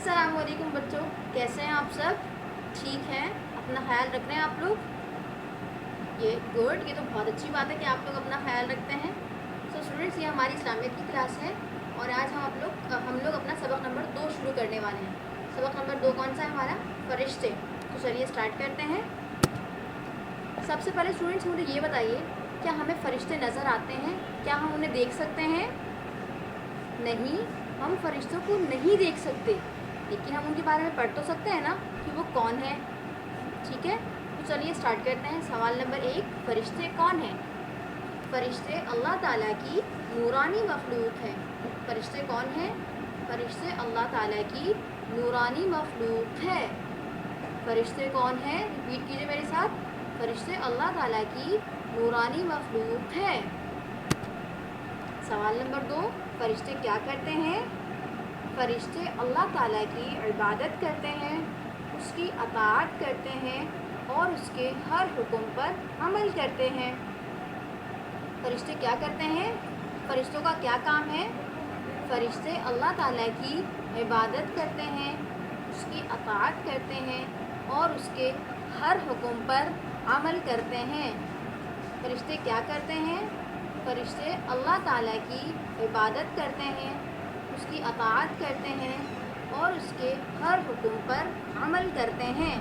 अस्सलाम वालेकुम बच्चों, कैसे हैं आप सब? ठीक हैं? अपना ख्याल रख रहे हैं आप लोग? ये गुड, ये तो बहुत अच्छी बात है कि आप लोग अपना ख्याल रखते हैं। सो स्टूडेंट्स, ये हमारी इस्लामियत की क्लास है और आज हम लोग अपना सबक नंबर 2 शुरू करने वाले हैं। सबक नंबर 2 कौन सा है हमारा? फरिश्ते। तो चलिए स्टार्ट करते हैं। सबसे पहले स्टूडेंट्स मुझे ये बताइए, क्या हमें फरिश्ते नज़र आते हैं? क्या हम उन्हें देख सकते हैं? नहीं, हम फरिश्तों को नहीं देख सकते, लेकिन हम उनके बारे में पढ़ तो सकते हैं ना कि वो कौन है। ठीक है, तो चलिए स्टार्ट करते हैं। सवाल नंबर 1, फरिश्ते कौन हैं? फरिश्ते अल्लाह ताला की नूरानी मखलूक हैं। फरिश्ते कौन हैं? फरिश्ते अल्लाह ताला की नूरानी मखलूक है। फरिश्ते कौन हैं? रिपीट कीजिए मेरे साथ। फरिश्ते अल्लाह ताला की नूरानी मखलूक है। सवाल नंबर 2, फरिश्ते क्या करते हैं? फरिश्ते अल्लाह ताला की इबादत करते हैं, उसकी अताअत करते हैं और उसके हर हुक्म पर अमल करते हैं। फरिश्ते क्या करते हैं? फरिश्तों का क्या काम है? फरिश्ते अल्लाह ताला की इबादत करते हैं, उसकी अताअत करते हैं और उसके हर हुक्म पर अमल करते हैं। फरिश्ते क्या करते हैं? फरिश्ते अल्लाह ताला की इबादत करते हैं, उसकी अताअत करते हैं और उसके हर हुक्म पर अमल करते हैं।